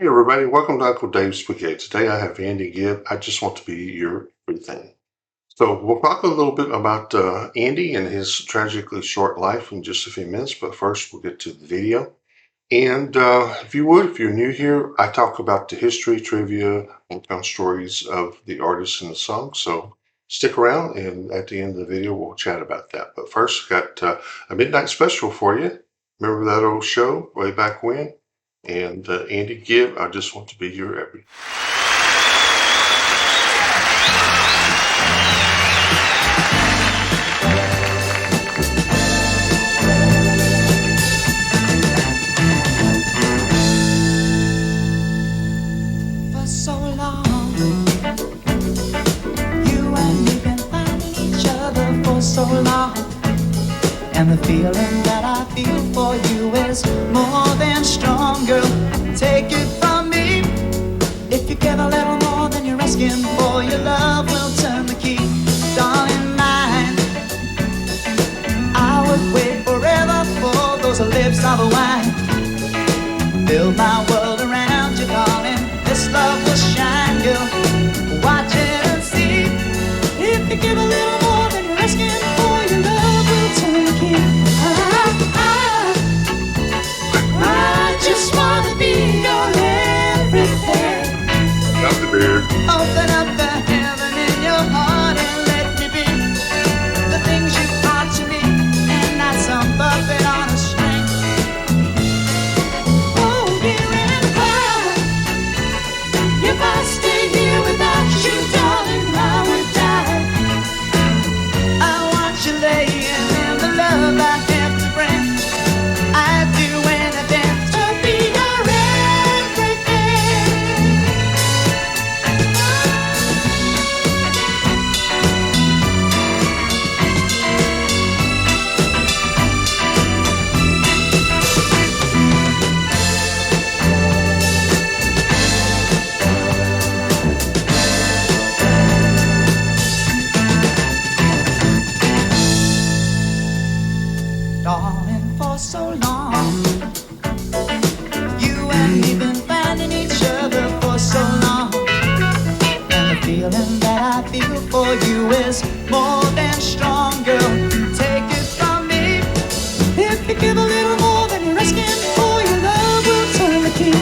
Hey everybody, welcome to Uncle Dave's Spaghetti. Today I have Andy Gibb. I just want to be your everything. So we'll talk a little bit about Andy and his tragically short life in just a few minutes, but first we'll get to the video. And if you're new here, I talk about the history, trivia, and kind of stories of the artists and the song. So stick around, and at the end of the video, we'll chat about that. But first, got a midnight special for you. Remember that old show way back when? And Andy Gibb, I just want to be your everything. For so long, you and me been finding each other for so long, and the feeling that I feel for you is more than strong, girl. Take it from me. If you give a little more than you're asking for, your love will turn the key. Darling mine, I would wait forever for those lips of wine. Build my world around you, darling. This love will shine, girl. Watch it and see. If you give a little more than you're asking for, your love will turn the key. I just wanna be your everything. Got the beard. Open up the heaven in your heart and let me be the things you are to me, and not some puppet on a string. Oh, dear, and why? If I stay here without you, darling, I would die. I want you laying in the love I have to bring. I'd do anything to be your everything. Darling, for so long, you and me been finding each other for so long, and the feeling that I feel for you is more than strong, girl. Take it from me. If you give a little more than you're asking for, your love will turn the key.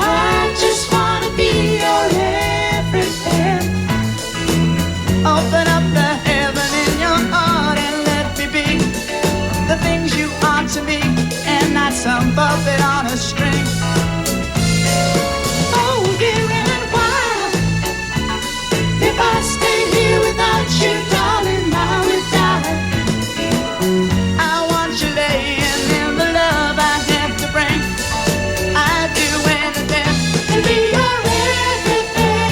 I just wanna be your everything. Open up the heaven in your heart and let me be the things you are to me, and not some puppet on a string. Oh, dear, and why? If I stay here without you, darling, I would die. I want you laying in the love I have to bring. I'd do anything to be your everything.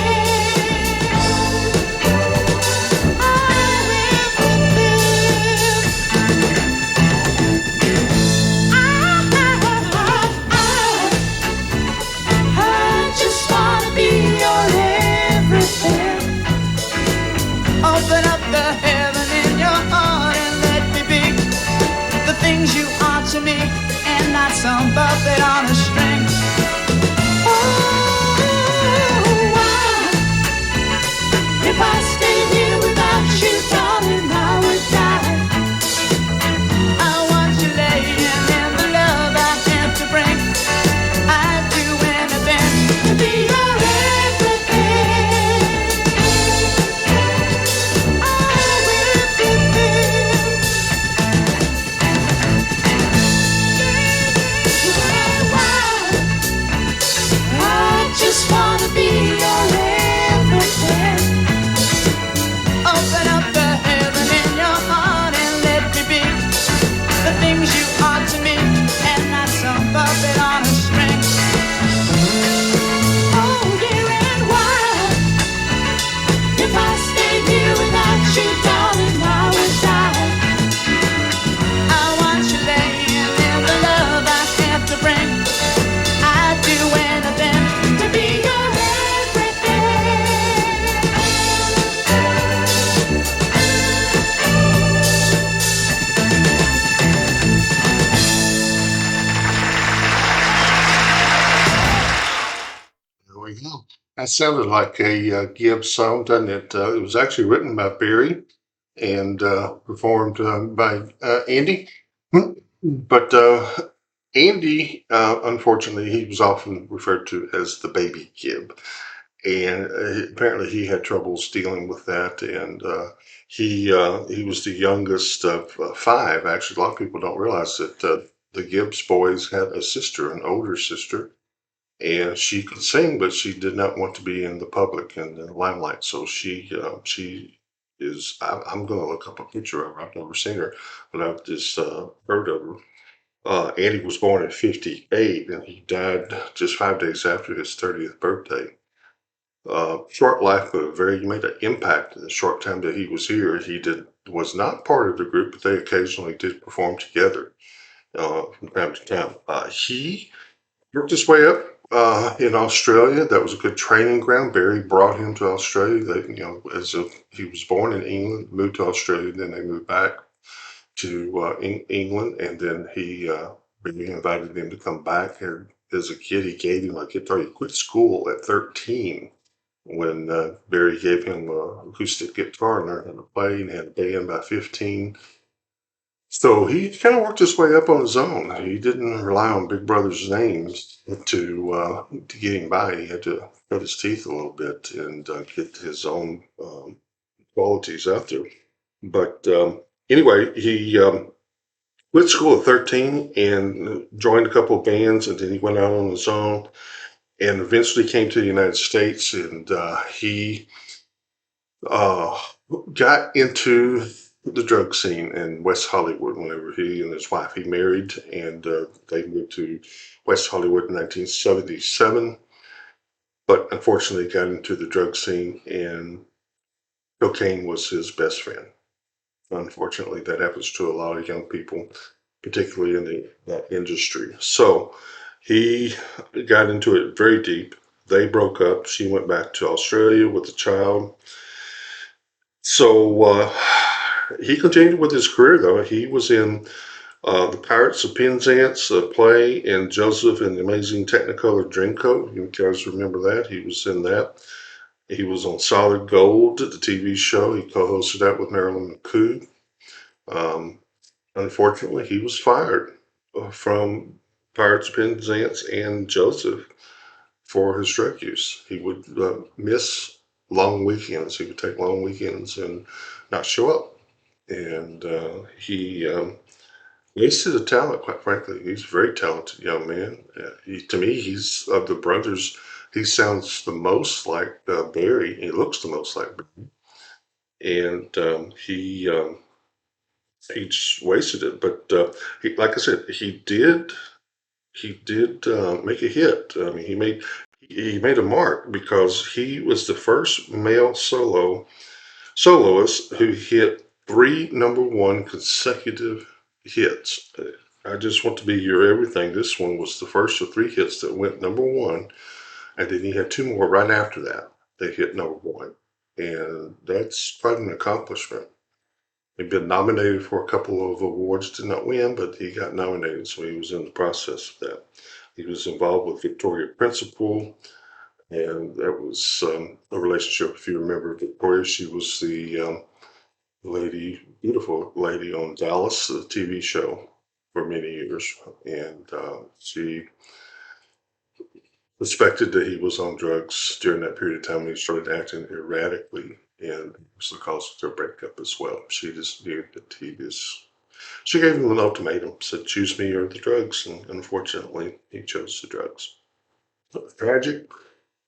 That sounded like a Gibb song, doesn't it? It was actually written by Barry and performed by Andy. But Andy, unfortunately, he was often referred to as the baby Gibb. And apparently he had troubles dealing with that. And he was the youngest of five. Actually, a lot of people don't realize that the Gibbs boys had a sister, an older sister, and she could sing, but she did not want to be in the public and the limelight. So she is. I'm going to look up a picture of her. I've never seen her, but I've just heard of her. Andy was born in '58, and he died just 5 days after his 30th birthday. Short life, but he made an impact in the short time that he was here. He did was not part of the group, but they occasionally did perform together from time to time. He worked his way up in Australia. That was a good training ground. Barry brought him to Australia. He was born in England, moved to Australia, then they moved back to England, and then Barry invited him to come back. And as a kid, he gave him a guitar. He quit school at 13 when Barry gave him an acoustic guitar and learned how to play, and had a band by 15. So he kind of worked his way up on his own. He didn't rely on Big Brother's names to get him by. He had to cut his teeth a little bit and get his own qualities out there. But anyway, he quit school at 13 and joined a couple of bands, and then he went out on his own and eventually came to the United States. And he uh, got into the drug scene in West Hollywood whenever he and his wife, he married, and they moved to West Hollywood in 1977. But unfortunately, got into the drug scene, and cocaine was his best friend. Unfortunately, that happens to a lot of young people, particularly in that industry. So he got into it very deep. They broke up. She went back to Australia with a child. So he continued with his career, though. He was in The Pirates of Penzance play, and Joseph and the Amazing Technicolor Dreamcoat. You guys remember that? He was in that. He was on Solid Gold, the TV show. He co-hosted that with Marilyn McCoo. Um, Unfortunately, he was fired from Pirates of Penzance and Joseph for his drug use. He would miss long weekends. He would take long weekends and not show up. And he wasted a talent, quite frankly. He's a very talented young man. To me, he's of the brothers. He sounds the most like Barry. He looks the most like Barry. And he just wasted it. But like I said, he did make a hit. I mean, he made a mark because he was the first male soloist who hit three number one consecutive hits. I just want to be your everything. This one was the first of three hits that went number one, and then he had two more right after that. They hit number one, and that's quite an accomplishment. He'd been nominated for a couple of awards, did not win, but he got nominated, so he was in the process of that. He was involved with Victoria Principal, and that was a relationship. If you remember Victoria, she was the beautiful lady on Dallas, the TV show, for many years, and she suspected that he was on drugs during that period of time when he started acting erratically, and it was the cause of their breakup as well. She just knew that she gave him an ultimatum, said, choose me or the drugs, and unfortunately, he chose the drugs. Tragic,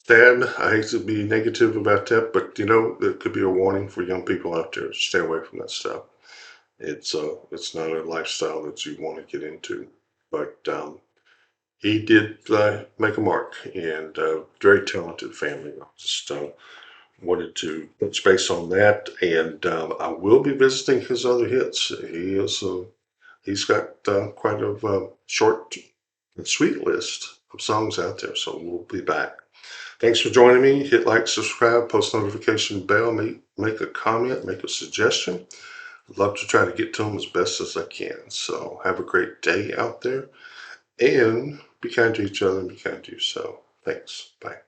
sad. I hate to be negative about that, but that could be a warning for young people out there. Stay away from that stuff. It's not a lifestyle that you want to get into. But he did make a mark, and very talented family. I just wanted to touch base on that, and I will be visiting his other hits. He's got quite a short and sweet list of songs out there, so we'll be back. Thanks for joining me. Hit like, subscribe, post notification bell, make a comment, make a suggestion. I'd love to try to get to them as best as I can. So have a great day out there, and be kind to each other and be kind to yourself. Thanks. Bye.